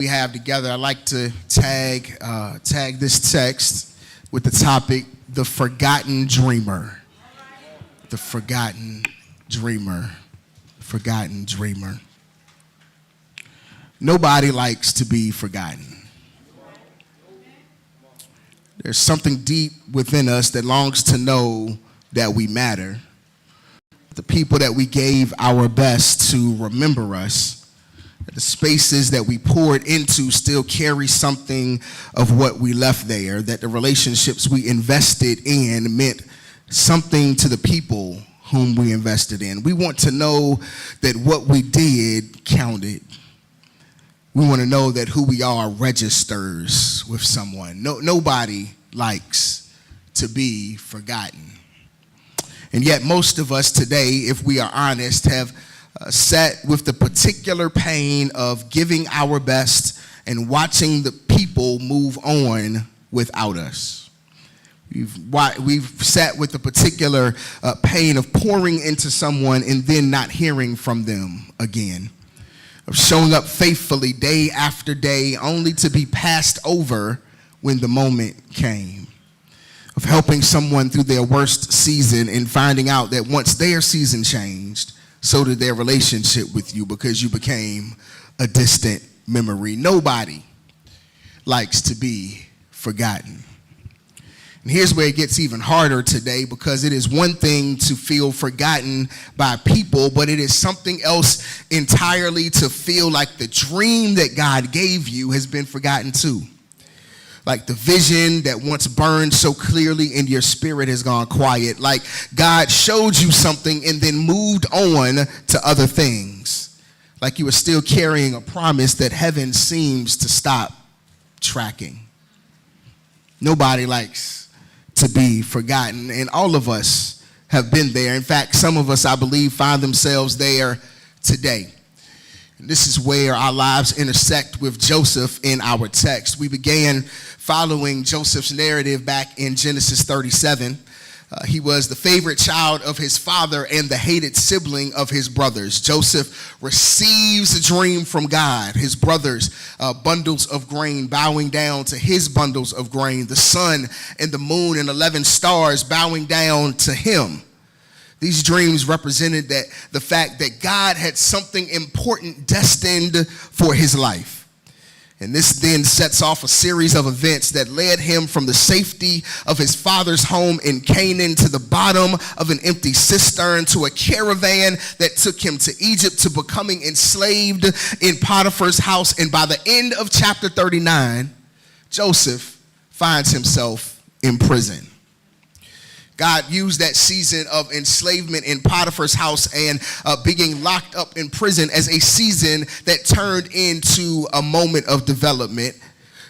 We have together. I like to tag this text with the topic, the forgotten dreamer. The forgotten dreamer. Forgotten dreamer. Nobody likes to be forgotten. There's something deep within us that longs to know that we matter. The people that we gave our best to remember us. The spaces that we poured into still carry something of what we left there, that the relationships we invested in meant something to the people whom we invested in. We want to know that what we did counted. We want to know that who we are registers with someone. Nobody likes to be forgotten. And yet most of us today, if we are honest, have sat with the particular pain of giving our best and watching the people move on without us. We've sat with the particular pain of pouring into someone and then not hearing from them again. Of showing up faithfully day after day only to be passed over when the moment came. Of helping someone through their worst season and finding out that once their season changed, so did their relationship with you because you became a distant memory. Nobody likes to be forgotten. And here's where it gets even harder today, because it is one thing to feel forgotten by people, but it is something else entirely to feel like the dream that God gave you has been forgotten too. Like the vision that once burned so clearly in your spirit has gone quiet. Like God showed you something and then moved on to other things. Like you were still carrying a promise that heaven seems to stop tracking. Nobody likes to be forgotten, and all of us have been there. In fact, some of us, I believe, find themselves there today. And this is where our lives intersect with Joseph in our text. We began following Joseph's narrative back in Genesis 37. He was the favorite child of his father and the hated sibling of his brothers. Joseph receives a dream from God. His brothers, bundles of grain bowing down to his bundles of grain. The sun and the moon and 11 stars bowing down to him. These dreams represented the fact that God had something important destined for his life. And this then sets off a series of events that led him from the safety of his father's home in Canaan to the bottom of an empty cistern to a caravan that took him to Egypt to becoming enslaved in Potiphar's house. And by the end of chapter 39, Joseph finds himself in prison. God used that season of enslavement in Potiphar's house and being locked up in prison as a season that turned into a moment of development.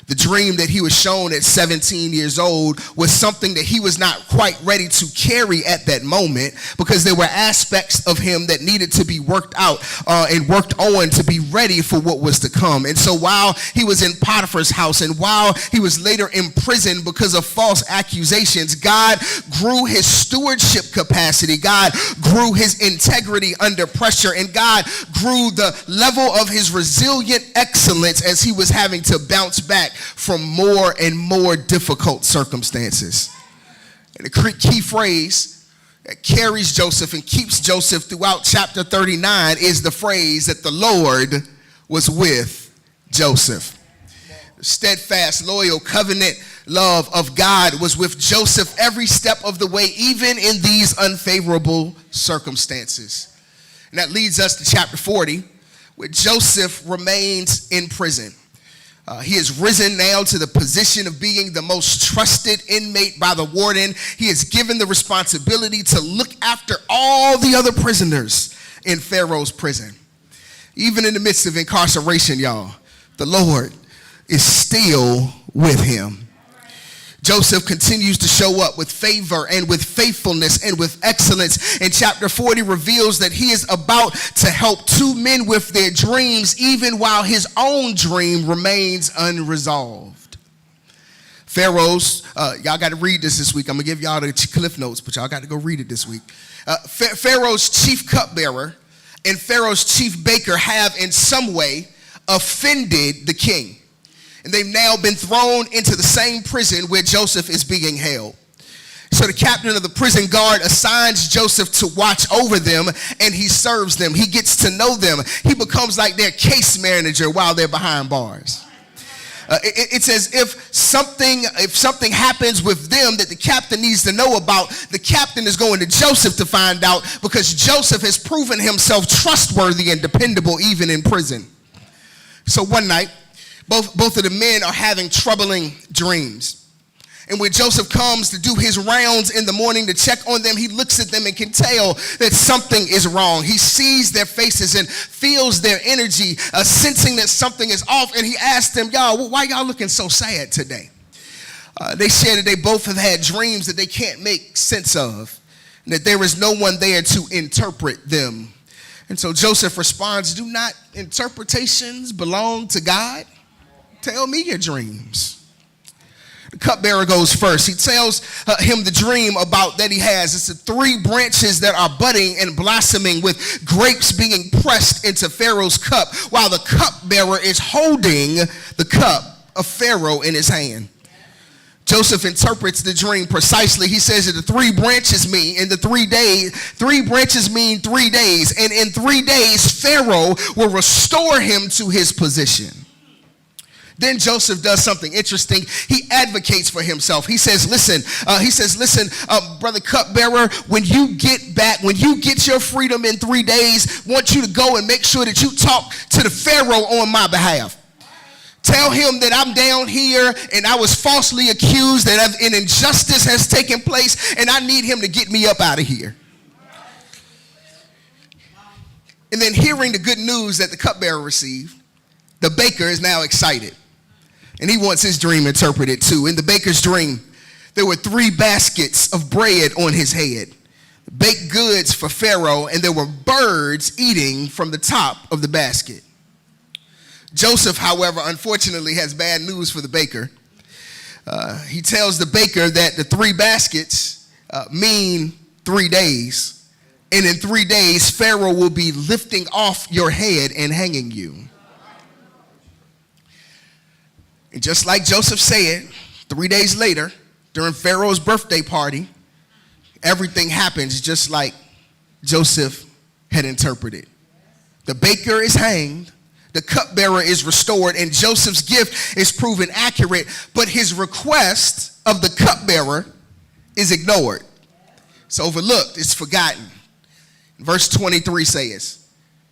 The dream that he was shown at 17 years old was something that he was not quite ready to carry at that moment, because there were aspects of him that needed to be worked out and worked on to be ready for what was to come. And so while he was in Potiphar's house and while he was later imprisoned because of false accusations, God grew his stewardship capacity. God grew his integrity under pressure, and God grew the level of his resilient excellence as he was having to bounce back from more and more difficult circumstances. And the key phrase that carries Joseph and keeps Joseph throughout chapter 39 is the phrase that the Lord was with Joseph. The steadfast, loyal, covenant love of God was with Joseph every step of the way, even in these unfavorable circumstances. And that leads us to chapter 40, where Joseph remains in prison. He has risen now to the position of being the most trusted inmate by the warden. He is given the responsibility to look after all the other prisoners in Pharaoh's prison. Even in the midst of incarceration, y'all, the Lord is still with him. Joseph continues to show up with favor and with faithfulness and with excellence. And chapter 40 reveals that he is about to help two men with their dreams, even while his own dream remains unresolved. Pharaoh's, y'all got to read this week. I'm going to give y'all the Cliff Notes, but y'all got to go read it this week. Pharaoh's chief cupbearer and Pharaoh's chief baker have in some way offended the king. And they've now been thrown into the same prison where Joseph is being held. So the captain of the prison guard assigns Joseph to watch over them, and he serves them. He gets to know them. He becomes like their case manager while they're behind bars. It's as if something happens with them that the captain needs to know about, the captain is going to Joseph to find out, because Joseph has proven himself trustworthy and dependable even in prison. So one night, both of the men are having troubling dreams. And when Joseph comes to do his rounds in the morning to check on them, he looks at them and can tell that something is wrong. He sees their faces and feels their energy, sensing that something is off. And he asks them, y'all, why y'all looking so sad today? They share that they both have had dreams that they can't make sense of, and that there is no one there to interpret them. And so Joseph responds, do not interpretations belong to God? Tell me your dreams. The cupbearer goes first. He tells him the dream about that he has. It's the 3 branches that are budding and blossoming with grapes being pressed into Pharaoh's cup, while the cupbearer is holding the cup of Pharaoh in his hand. Joseph interprets the dream precisely. He says that the 3 branches mean in the 3 days, 3 branches mean 3 days. And in 3 days, Pharaoh will restore him to his position. Then Joseph does something interesting. He advocates for himself. He says, listen, brother cupbearer, when you get your freedom in 3 days, I want you to go and make sure that you talk to the Pharaoh on my behalf. Tell him that I'm down here and I was falsely accused, that an injustice has taken place, and I need him to get me up out of here. And then, hearing the good news that the cupbearer received, the baker is now excited. And he wants his dream interpreted too. In the baker's dream, there were 3 baskets of bread on his head, baked goods for Pharaoh, and there were birds eating from the top of the basket. Joseph, however, unfortunately has bad news for the baker. He tells the baker that the 3 baskets mean 3 days. And in 3 days, Pharaoh will be lifting off your head and hanging you. And just like Joseph said, 3 days later, during Pharaoh's birthday party, everything happens just like Joseph had interpreted. The baker is hanged, the cupbearer is restored, and Joseph's gift is proven accurate, but his request of the cupbearer is ignored. It's overlooked, it's forgotten. Verse 23 says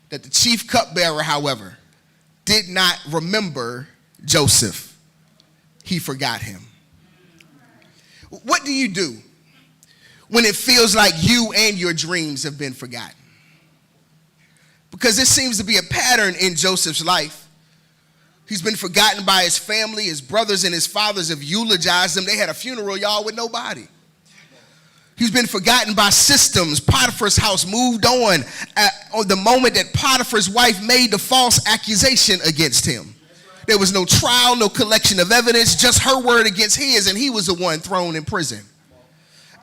that the chief cupbearer, however, did not remember Joseph. He forgot him. What do you do when it feels like you and your dreams have been forgotten? Because this seems to be a pattern in Joseph's life. He's been forgotten by his family. His brothers and his fathers have eulogized him. They had a funeral, y'all, with nobody. He's been forgotten by systems. Potiphar's house moved on the moment that Potiphar's wife made the false accusation against him. There was no trial, no collection of evidence, just her word against his, and he was the one thrown in prison.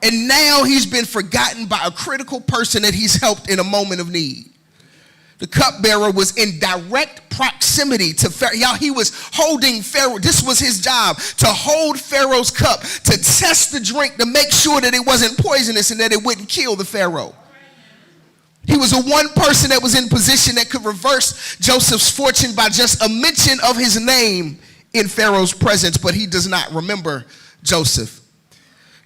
And now he's been forgotten by a critical person that he's helped in a moment of need. The cupbearer was in direct proximity to Pharaoh. Y'all, he was holding Pharaoh. This was his job, to hold Pharaoh's cup, to test the drink, to make sure that it wasn't poisonous and that it wouldn't kill the Pharaoh. He was the one person that was in position that could reverse Joseph's fortune by just a mention of his name in Pharaoh's presence, but he does not remember Joseph.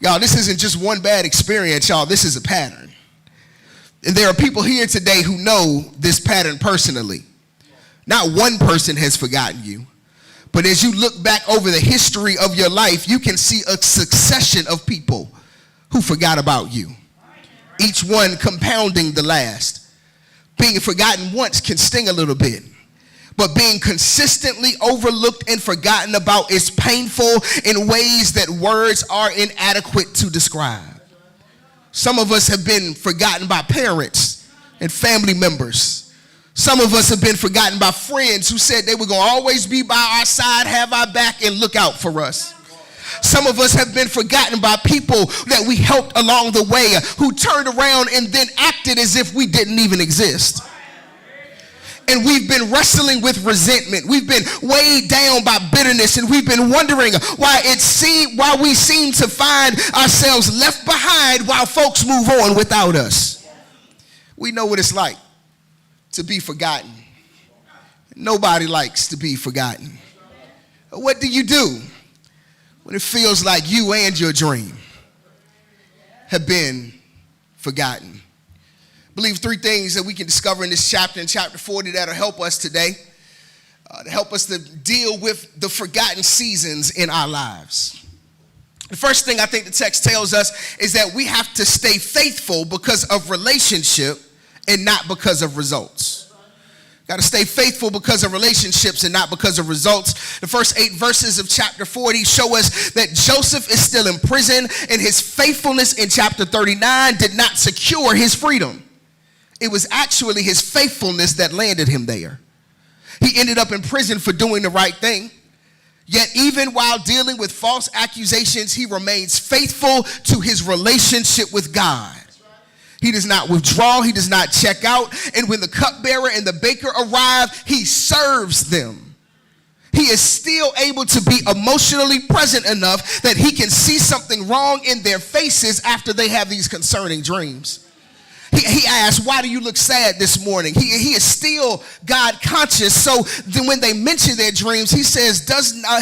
Y'all, this isn't just one bad experience, y'all. This is a pattern. And there are people here today who know this pattern personally. Not one person has forgotten you, but as you look back over the history of your life, you can see a succession of people who forgot about you. Each one compounding the last. Being forgotten once can sting a little bit, but being consistently overlooked and forgotten about is painful in ways that words are inadequate to describe. Some of us have been forgotten by parents and family members. Some of us have been forgotten by friends who said they were going to always be by our side, have our back, and look out for us. Some of us have been forgotten by people that we helped along the way who turned around and then acted as if we didn't even exist. and we've been wrestling with resentment. We've been weighed down by bitterness, and we've been wondering why we seem to find ourselves left behind while folks move on without us. We know what it's like to be forgotten. Nobody likes to be forgotten. What do you do when it feels like you and your dream have been forgotten? I believe three things that we can discover in this chapter, in chapter 40, that'll help us today, to help us to deal with the forgotten seasons in our lives. The first thing I think the text tells us is that we have to stay faithful because of relationship and not because of results. Got to stay faithful because of relationships and not because of results. The first 8 verses of chapter 40 show us that Joseph is still in prison, and his faithfulness in chapter 39 did not secure his freedom. It was actually his faithfulness that landed him there. He ended up in prison for doing the right thing. Yet even while dealing with false accusations, he remains faithful to his relationship with God. He does not withdraw. He does not check out. And when the cupbearer and the baker arrive, he serves them. He is still able to be emotionally present enough that he can see something wrong in their faces after they have these concerning dreams. He asks, why do you look sad this morning? He is still God conscious. So then when they mention their dreams, he says,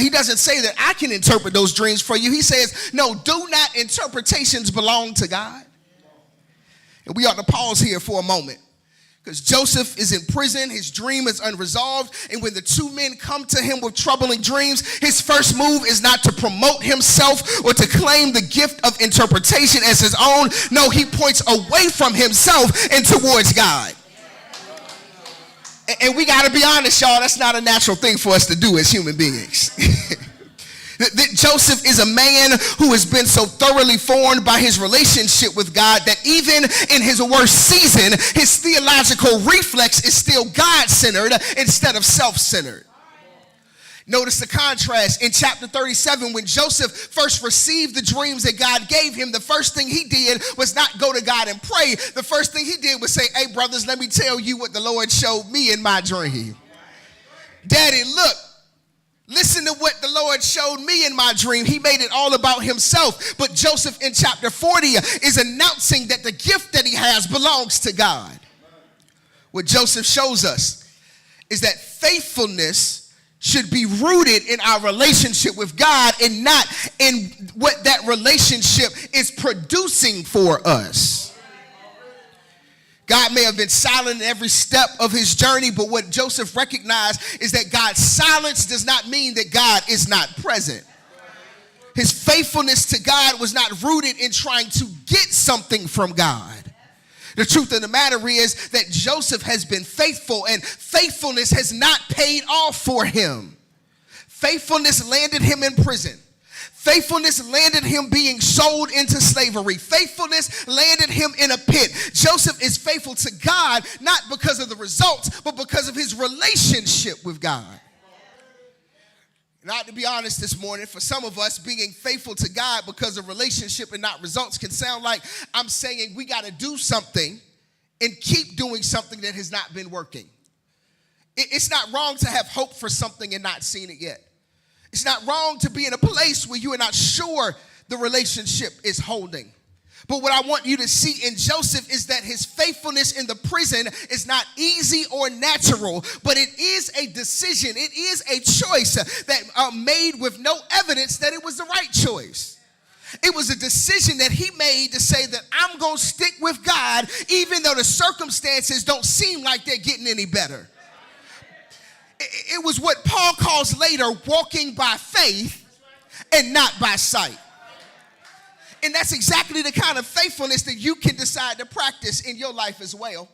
he doesn't say that I can interpret those dreams for you. He says, no, do not interpretations belong to God? And we ought to pause here for a moment, because Joseph is in prison. His dream is unresolved. And when the two men come to him with troubling dreams, his first move is not to promote himself or to claim the gift of interpretation as his own. No, he points away from himself and towards God. And we got to be honest, y'all, that's not a natural thing for us to do as human beings. That Joseph is a man who has been so thoroughly formed by his relationship with God that even in his worst season, his theological reflex is still God-centered instead of self-centered. Notice the contrast in chapter 37. When Joseph first received the dreams that God gave him, the first thing he did was not go to God and pray. The first thing he did was say, hey, brothers, let me tell you what the Lord showed me in my dream. Daddy, look. Listen to what the Lord showed me in my dream. He made it all about himself. But Joseph in chapter 40 is announcing that the gift that he has belongs to God. What Joseph shows us is that faithfulness should be rooted in our relationship with God and not in what that relationship is producing for us. God may have been silent in every step of his journey, but what Joseph recognized is that God's silence does not mean that God is not present. His faithfulness to God was not rooted in trying to get something from God. The truth of the matter is that Joseph has been faithful, and faithfulness has not paid off for him. Faithfulness landed him in prison. Faithfulness landed him being sold into slavery. Faithfulness landed him in a pit. Joseph is faithful to God, not because of the results, but because of his relationship with God. And I have to be honest this morning, for some of us, being faithful to God because of relationship and not results can sound like I'm saying we got to do something and keep doing something that has not been working. It's not wrong to have hope for something and not seen it yet. It's not wrong to be in a place where you are not sure the relationship is holding. But what I want you to see in Joseph is that his faithfulness in the prison is not easy or natural, but it is a decision. It is a choice that made with no evidence that it was the right choice. It was a decision that he made to say that I'm going to stick with God even though the circumstances don't seem like they're getting any better. It was what Paul calls later walking by faith and not by sight. And that's exactly the kind of faithfulness that you can decide to practice in your life as well.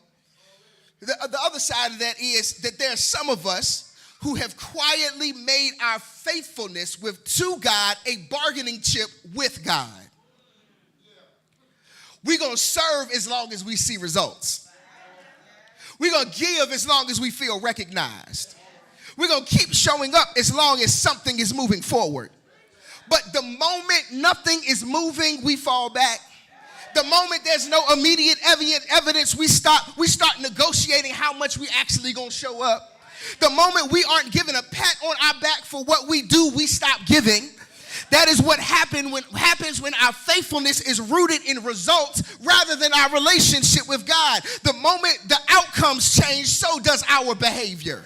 The other side of that is that there are some of us who have quietly made our faithfulness to God a bargaining chip with God. We're going to serve as long as we see results. We're going to give as long as we feel recognized. We're going to keep showing up as long as something is moving forward. But the moment nothing is moving, we fall back. The moment there's no immediate evidence, we start negotiating how much we actually gonna show up. The moment we aren't given a pat on our back for what we do, we stop giving. That is what happens when our faithfulness is rooted in results rather than our relationship with God. The moment the outcomes change, so does our behavior.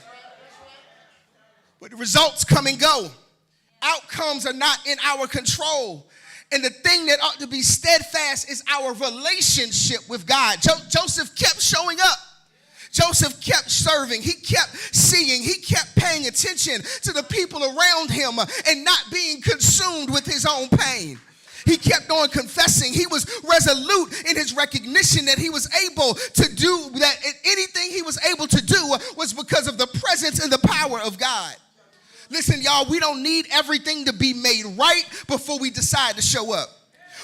But the results come and go. Outcomes are not in our control. And the thing that ought to be steadfast is our relationship with God. Joseph kept showing up. Joseph kept serving. He kept seeing. He kept paying attention to the people around him and not being consumed with his own pain. He kept on confessing. He was resolute in his recognition that he was able to do that. Anything he was able to do was because of the presence and the power of God. Listen, y'all, we don't need everything to be made right before we decide to show up.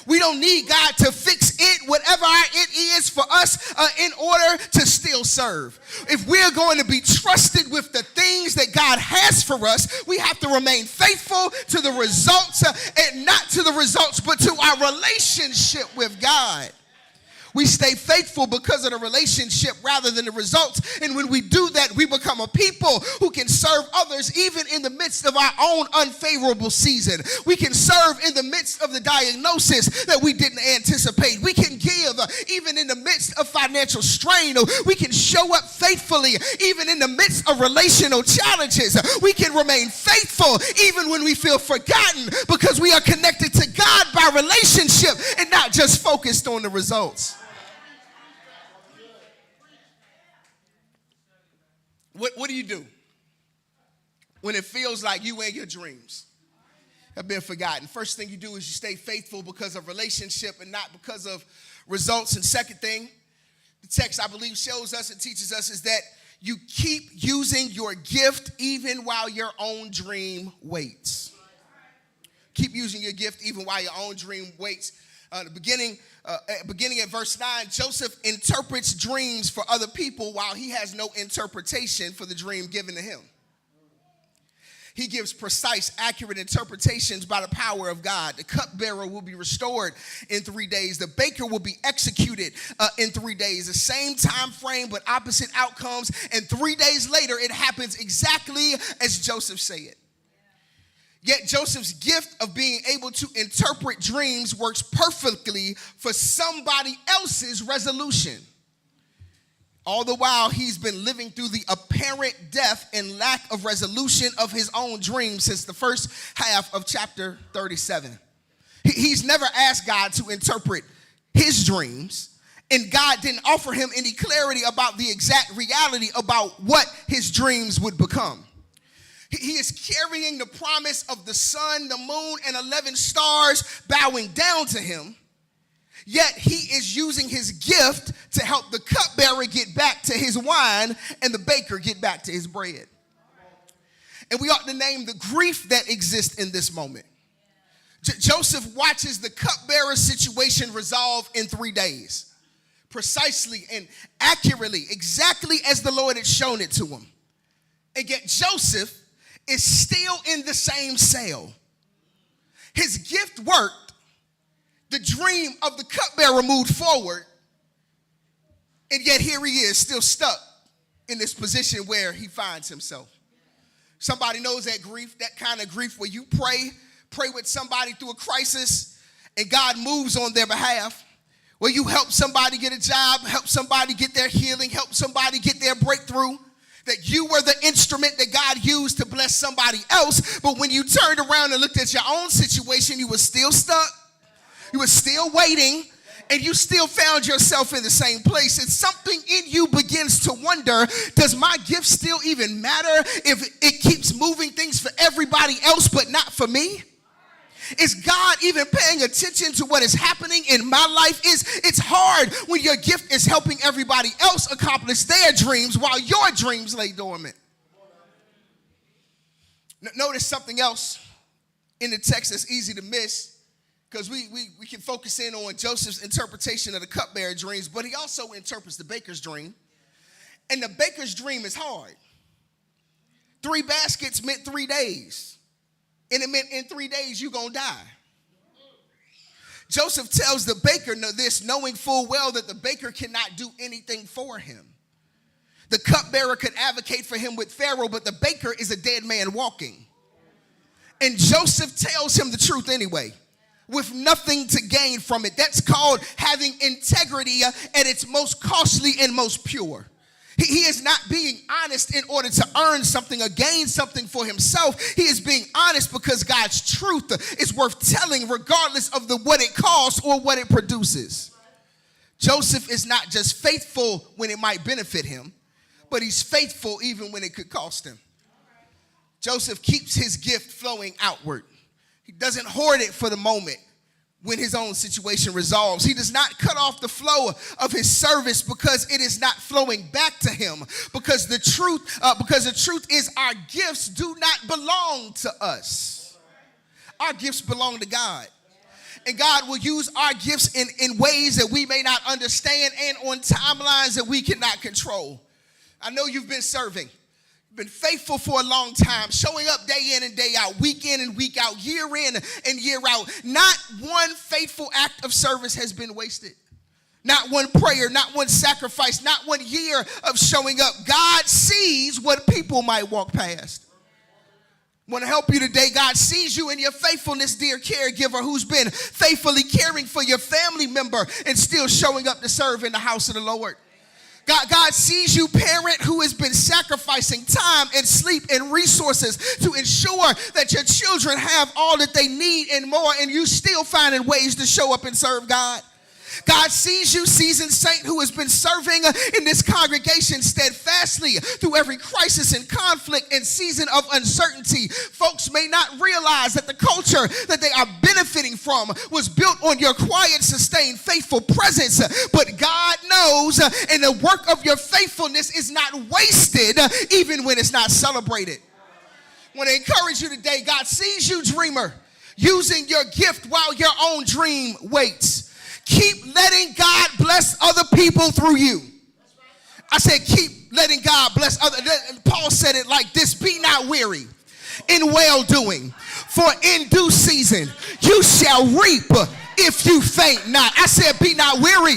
We don't need God to fix it, whatever our it is for us, in order to still serve. If we're going to be trusted with the things that God has for us, we have to remain faithful to the results, and not to the results, but to our relationship with God. We stay faithful because of the relationship rather than the results. And when we do that, we become a people who can serve others even in the midst of our own unfavorable season. We can serve in the midst of the diagnosis that we didn't anticipate. We can give even in the midst of financial strain. We can show up faithfully even in the midst of relational challenges. We can remain faithful even when we feel forgotten because we are connected to God by relationship and not just focused on the results. What do you do when it feels like you and your dreams have been forgotten? First thing you do is you stay faithful because of relationship and not because of results. And second thing, the text I believe shows us and teaches us is that you keep using your gift even while your own dream waits. Keep using your gift even while your own dream waits. Beginning at verse 9, Joseph interprets dreams for other people while he has no interpretation for the dream given to him. He gives precise, accurate interpretations by the power of God. The cupbearer will be restored in 3 days. The baker will be executed in 3 days. The same time frame, but opposite outcomes. And 3 days later, it happens exactly as Joseph said. Yet Joseph's gift of being able to interpret dreams works perfectly for somebody else's resolution. All the while, he's been living through the apparent death and lack of resolution of his own dreams since the first half of chapter 37. He's never asked God to interpret his dreams, and God didn't offer him any clarity about the exact reality about what his dreams would become. He is carrying the promise of the sun, the moon, and 11 stars bowing down to him. Yet he is using his gift to help the cupbearer get back to his wine and the baker get back to his bread. And we ought to name the grief that exists in this moment. Joseph watches the cupbearer situation resolve in 3 days, precisely and accurately, exactly as the Lord had shown it to him. And yet Joseph is still in the same cell. His gift worked. The dream of the cupbearer moved forward. And yet here he is still stuck in this position where he finds himself. Somebody knows that grief, that kind of grief where you pray with somebody through a crisis and God moves on their behalf. Where you help somebody get a job, help somebody get their healing, help somebody get their breakthrough. That you were the instrument that God used to bless somebody else. But when you turned around and looked at your own situation, you were still stuck. You were still waiting. And you still found yourself in the same place. And something in you begins to wonder, does my gift still even matter if it keeps moving things for everybody else but not for me? Is God even paying attention to what is happening in my life? It's hard when your gift is helping everybody else accomplish their dreams while your dreams lay dormant. Notice something else in the text that's easy to miss, because we can focus in on Joseph's interpretation of the cupbearer dreams, but he also interprets the baker's dream. And the baker's dream is hard. 3 baskets meant 3 days. And it meant in 3 days you're going to die. Joseph tells the baker this, knowing full well that the baker cannot do anything for him. The cupbearer could advocate for him with Pharaoh, but the baker is a dead man walking. And Joseph tells him the truth anyway, with nothing to gain from it. That's called having integrity at its most costly and most pure. He is not being honest in order to earn something or gain something for himself. He is being honest because God's truth is worth telling regardless of what it costs or what it produces. Joseph is not just faithful when it might benefit him, but he's faithful even when it could cost him. Joseph keeps his gift flowing outward. He doesn't hoard it for the moment when his own situation resolves. He does not cut off the flow of his service because it is not flowing back to him. Because the truth is our gifts do not belong to us. Our gifts belong to God. And God will use our gifts in ways that we may not understand and on timelines that we cannot control. I know you've been serving. Been faithful for a long time, showing up day in and day out, week in and week out, year in and year out. Not one faithful act of service has been wasted. Not one prayer, not one sacrifice, not 1 year of showing up. God sees what people might walk past. I want to help you today. God sees you in your faithfulness, dear caregiver, who's been faithfully caring for your family member and still showing up to serve in the house of the Lord. God sees you, parent, who has been sacrificing time and sleep and resources to ensure that your children have all that they need and more, and you still finding ways to show up and serve God. God sees you, seasoned saint, who has been serving in this congregation steadfastly through every crisis and conflict and season of uncertainty. Folks may not realize that the culture that they are benefiting from was built on your quiet, sustained, faithful presence. But God knows, and the work of your faithfulness is not wasted, even when it's not celebrated. I want to encourage you today. God sees you, dreamer, using your gift while your own dream waits. Keep letting God bless other people through you. I said keep letting God bless other. Paul said it like this: be not weary in well-doing, for in due season you shall reap if you faint not. I said be not weary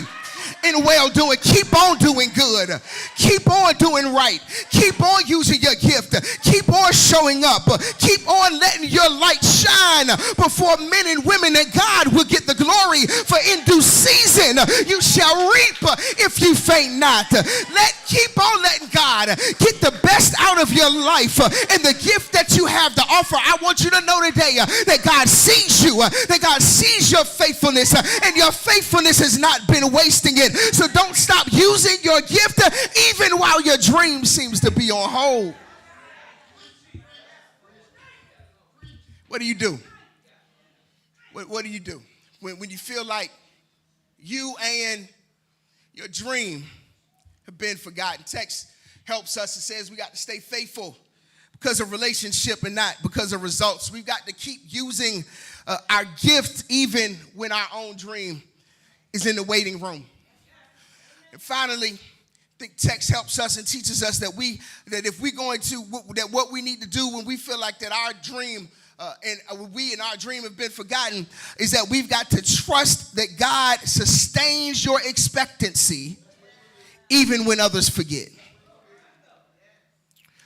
in well-doing. Keep on doing good. Keep on doing right. Keep on using your gift. Keep on showing up. Keep on letting your light shine before men and women, and God will get the glory. For in due season you shall reap if you faint not. Keep on letting God get the best out of your life and the gift that you have to offer. I want you to know today that God sees you, that God sees your faithfulness, and your faithfulness has not been wasting it. So don't stop using your gift even while your dream seems to be on hold. What do you do? What do you do when you feel like you and your dream have been forgotten? Text helps us. It says we got to stay faithful because of relationship and not because of results. We've got to keep using our gift even when our own dream is in the waiting room. And finally, I think text helps us and teaches us that if we're going to, that what we need to do when we feel like that our dream and our dream have been forgotten is that we've got to trust that God sustains your expectancy even when others forget.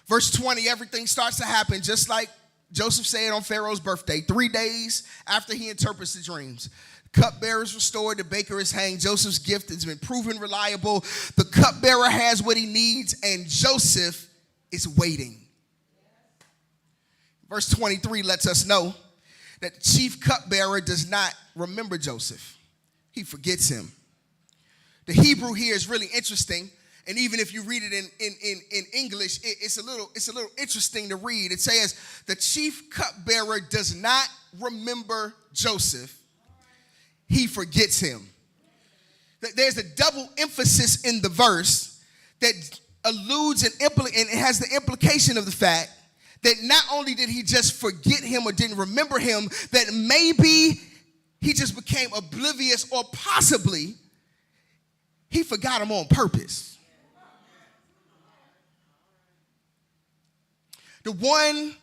Verse 20, everything starts to happen just like Joseph said on Pharaoh's birthday, 3 days after he interprets the dreams. Cupbearer is restored, the baker is hanged. Joseph's gift has been proven reliable. The cupbearer has what he needs, and Joseph is waiting. Verse 23 lets us know that the chief cupbearer does not remember Joseph. He forgets him. The Hebrew here is really interesting, and even if you read it in English, it's a little interesting to read. It says the chief cupbearer does not remember Joseph. He forgets him. There's a double emphasis in the verse that alludes and it has the implication of the fact that not only did he just forget him or didn't remember him, that maybe he just became oblivious, or possibly he forgot him on purpose. The one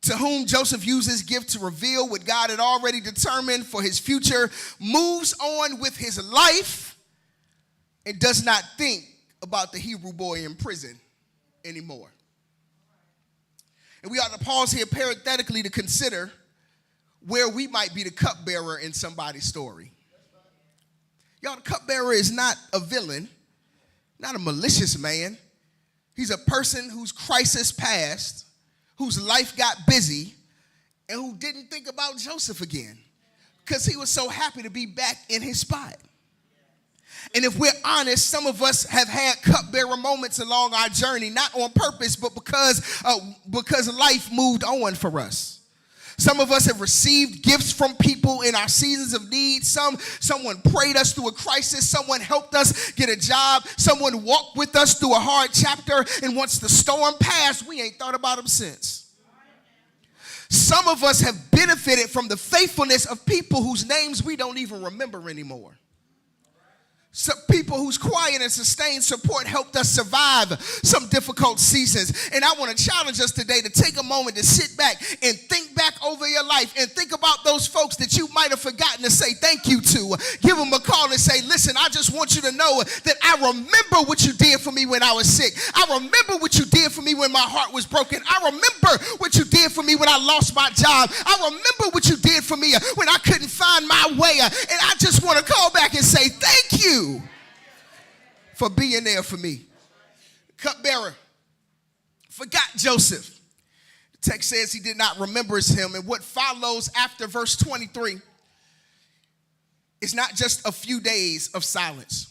to whom Joseph used his gift to reveal what God had already determined for his future, moves on with his life and does not think about the Hebrew boy in prison anymore. And we ought to pause here parenthetically to consider where we might be the cupbearer in somebody's story. Y'all, the cupbearer is not a villain, not a malicious man. He's a person whose crisis passed, whose life got busy, and who didn't think about Joseph again because he was so happy to be back in his spot. And if we're honest, some of us have had cupbearer moments along our journey, not on purpose, but because life moved on for us. Some of us have received gifts from people in our seasons of need. Someone prayed us through a crisis. Someone helped us get a job. Someone walked with us through a hard chapter. And once the storm passed, we ain't thought about them since. Some of us have benefited from the faithfulness of people whose names we don't even remember anymore. Some people whose quiet and sustained support helped us survive some difficult seasons. And I want to challenge us today to take a moment to sit back and think back over your life and think about those folks that you might have forgotten to say thank you to. Give them a call and say, listen, I just want you to know that I remember what you did for me when I was sick. I remember what you did for me when my heart was broken. I remember what you did for me when I lost my job. I remember what you did for me when I couldn't find my way. And I just want to call back and say thank you for being there for me. Cupbearer forgot Joseph. The text says he did not remember him. And what follows after verse 23 is not just a few days of silence.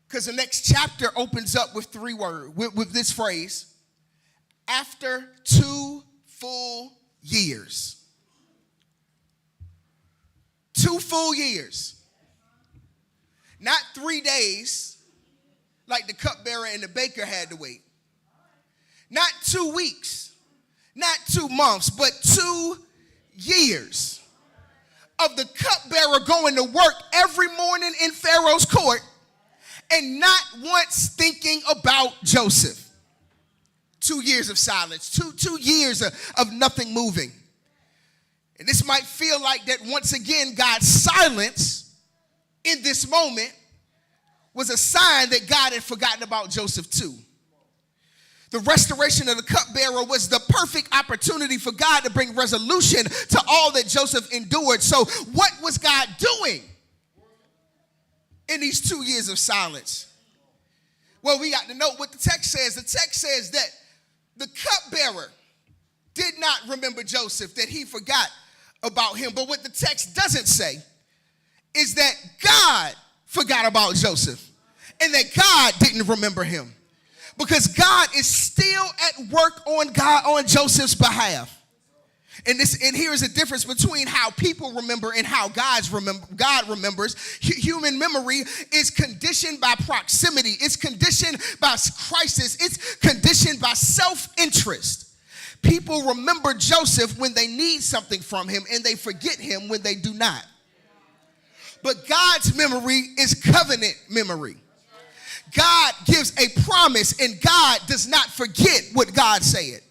Because the next chapter opens up with three words, with this phrase, after 2 full years. 2 full years. Not 3 days like the cupbearer and the baker had to wait. Not 2 weeks, not 2 months, but 2 years of the cupbearer going to work every morning in Pharaoh's court and not once thinking about Joseph. 2 years of silence, two years of nothing moving. And this might feel like that once again, God's silence in this moment was a sign that God had forgotten about Joseph too. The restoration of the cupbearer was the perfect opportunity for God to bring resolution to all that Joseph endured. So what was God doing in these 2 years of silence? Well, we got to know what the text says. The text says that the cupbearer did not remember Joseph, that he forgot about him. But what the text doesn't say is that God forgot about Joseph and that God didn't remember him, because God is still at work on Joseph's behalf. And here is a difference between how people remember and how God remembers. Human memory is conditioned by proximity. It's conditioned by crisis. It's conditioned by self-interest. People remember Joseph when they need something from him, and they forget him when they do not. But God's memory is covenant memory. God gives a promise, and God does not forget what God said.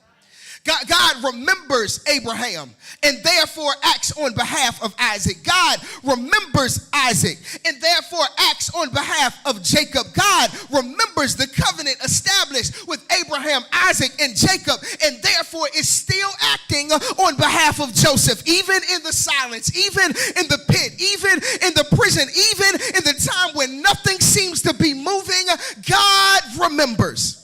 God remembers Abraham and therefore acts on behalf of Isaac. God remembers Isaac and therefore acts on behalf of Jacob. God remembers the covenant established with Abraham, Isaac, and Jacob, and therefore is still acting on behalf of Joseph, even in the silence, even in the pit, even in the prison, even in the time when nothing seems to be moving. God remembers.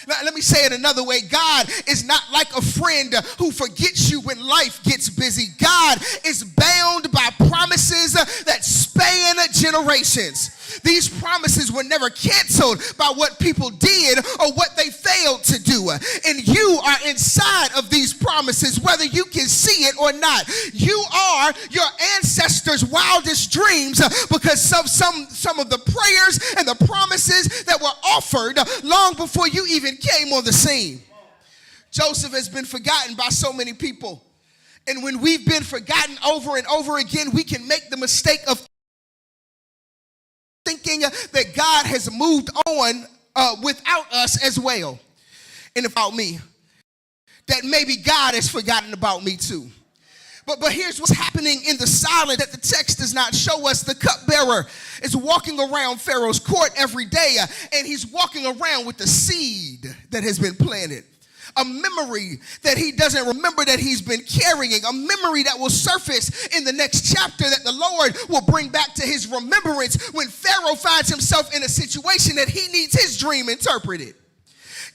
Now, let me say it another way. God is not like a friend who forgets you when life gets busy. God is bound by promises that span generations. These promises were never canceled by what people did or what they failed to do. And you are inside of these promises, whether you can see it or not. You are your ancestors' wildest dreams, because some of the prayers and the promises that were offered long before you even came on the scene. Joseph has been forgotten by so many people. And when we've been forgotten over and over again, we can make the mistake of thinking that God has moved on without us as well. And about me. that maybe God has forgotten about me too. But here's what's happening in the silence that the text does not show us. The cupbearer is walking around Pharaoh's court every day, and he's walking around with the seed that has been planted. A memory that he doesn't remember that he's been carrying. A memory that will surface in the next chapter that the Lord will bring back to his remembrance when Pharaoh finds himself in a situation that he needs his dream interpreted.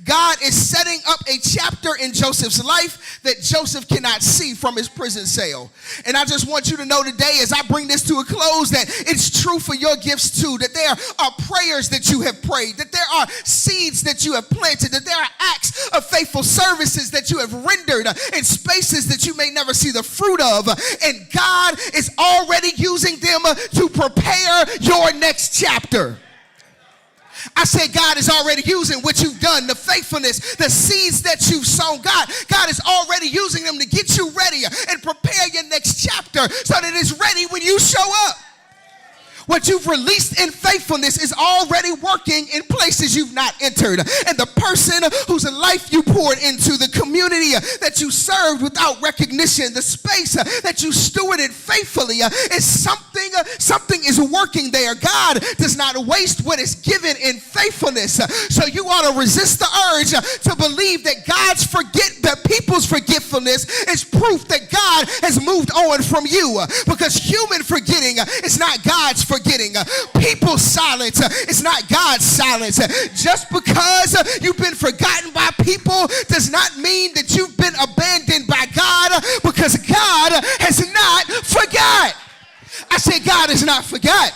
God is setting up a chapter in Joseph's life that Joseph cannot see from his prison cell. And I just want you to know today, as I bring this to a close, that it's true for your gifts too, that there are prayers that you have prayed, that there are seeds that you have planted, that there are acts of faithful services that you have rendered in spaces that you may never see the fruit of. And God is already using them to prepare your next chapter. I said God is already using what you've done, the faithfulness, the seeds that you've sown. God is already using them to get you ready and prepare your next chapter so that it's ready when you show up. What you've released in faithfulness is already working in places you've not entered. And the person whose life you poured into, the community that you served without recognition, the space that you stewarded faithfully, is something is working there. God does not waste what is given in faithfulness. So you ought to resist the urge to believe that that people's forgetfulness is proof that God has moved on from you. Because human forgetting is not God's forgetting. People's silence is not God's silence. Just because you've been forgotten by people does not mean that you've been abandoned by God, because God has not forgot. I say God has not forgot.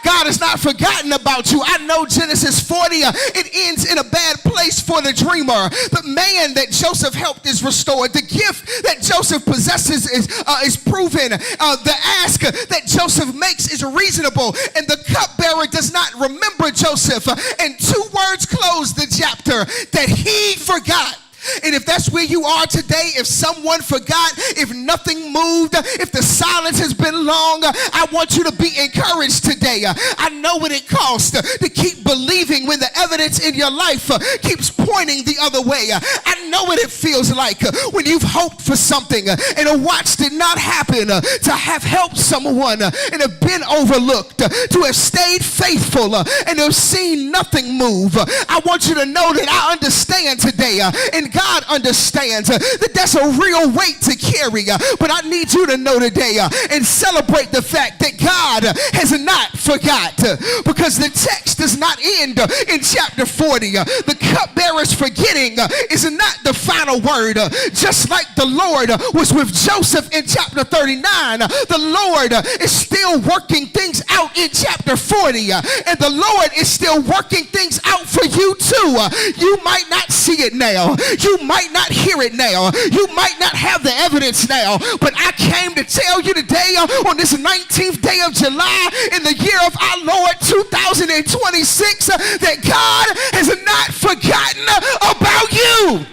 God has not forgotten about you. I know Genesis 40, it ends in a bad place for the dreamer. The man that Joseph helped is restored. The gift that Joseph possesses is proven. The ask that Joseph makes is reasonable. And the cupbearer does not remember Joseph. And two words close the chapter: that he forgot. And if that's where you are today, if someone forgot, if nothing moved, if the silence has been long, I want you to be encouraged today. I know what it costs to keep believing when the evidence in your life keeps pointing the other way. I know what it feels like when you've hoped for something and watched it not happen, to have helped someone and have been overlooked, to have stayed faithful and have seen nothing move. I want you to know that I understand today, and God understands that that's a real weight to carry. But I need you to know today and celebrate the fact that God has not forgot, because the text does not end in chapter 40. The cupbearer's forgetting is not the final word. Just like the Lord was with Joseph in chapter 39, the Lord is still working things out in chapter 40, and the Lord is still working things out for you too. You might not see it now. You might not hear it now. You might not have the evidence now. But I came to tell you today, on this 19th day of July in the year of our Lord 2026, that God has not forgotten about you.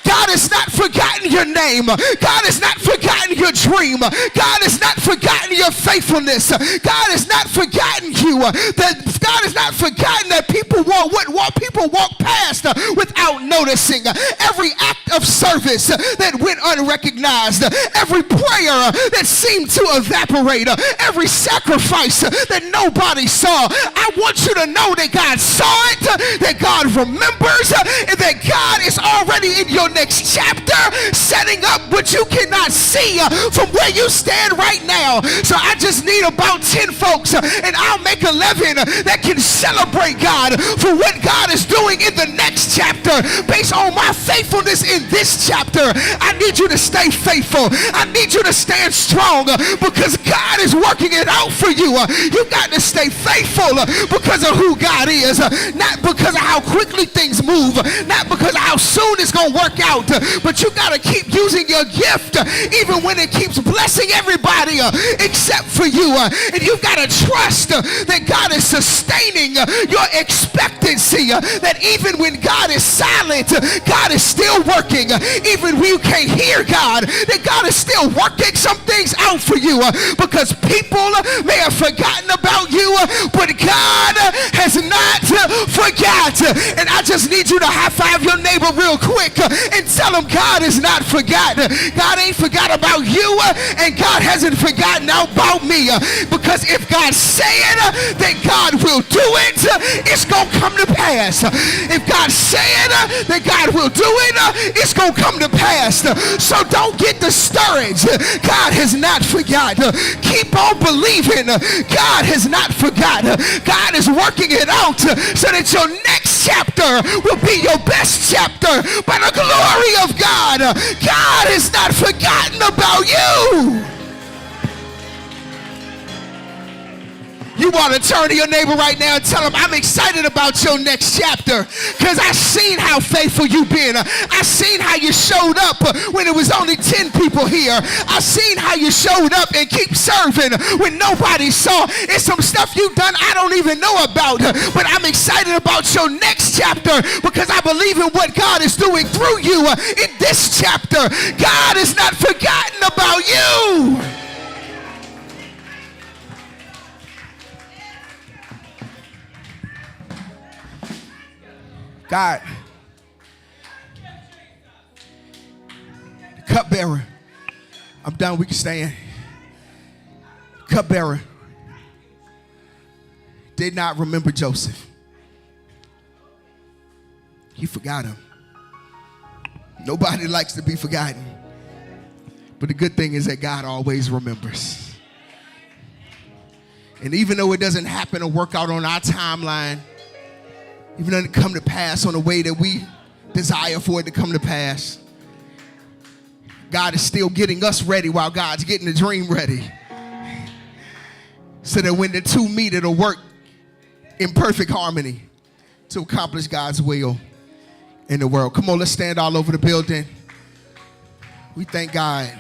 God has not forgotten your name. God has not forgotten your dream. God has not forgotten your faithfulness. God has not forgotten you. God has not forgotten that people walk past without noticing. Every act of service that went unrecognized, every prayer that seemed to evaporate, every sacrifice that nobody saw. I want you to know that God saw it, that God remembers, and that God is already in your next chapter, setting up what you cannot see from where you stand right now. So I just need about 10 folks, and I'll make 11 that can celebrate God for what God is doing in the next chapter based on my faithfulness in this chapter. I need you to stay faithful. I need you to stand strong, because God is working it out for you. You got to stay faithful because of who God is, not because of how quickly things move, not because of how soon it's going to work out, but you got to keep using your gift even when it keeps keeps blessing everybody except for you. And you've got to trust that God is sustaining your expectancy, that even when God is silent, God is still working. Even when you can't hear God, that God is still working some things out for you, because people may have forgotten about you, but God has not forgot. And I just need you to high five your neighbor real quick and tell him God is not forgotten. God ain't forgot about you, and God hasn't forgotten about me, because if God said that God will do it, it's gonna come to pass. If God said that God will do it, it's gonna come to pass. So don't get discouraged. God has not forgotten. Keep on believing. God has not forgotten. God is working it out so that your next chapter will be your best chapter by the glory of God. God has not forgotten about you. You want to turn to your neighbor right now and tell him, I'm excited about your next chapter, because I've seen how faithful you've been. I've seen how you showed up when it was only 10 people here. I've seen how you showed up and keep serving when nobody saw. It's some stuff you've done I don't even know about, but I'm excited about your next chapter because I believe in what God is doing through you in this chapter. God has not forgotten about you. God, the cupbearer, I'm done, we can stand. Cupbearer did not remember Joseph. He forgot him. Nobody likes to be forgotten. But the good thing is that God always remembers. And even though it doesn't happen or work out on our timeline, even though it come to pass on the way that we desire for it to come to pass, God is still getting us ready while God's getting the dream ready. So that when the two meet, it'll work in perfect harmony to accomplish God's will in the world. Come on, let's stand all over the building. We thank God.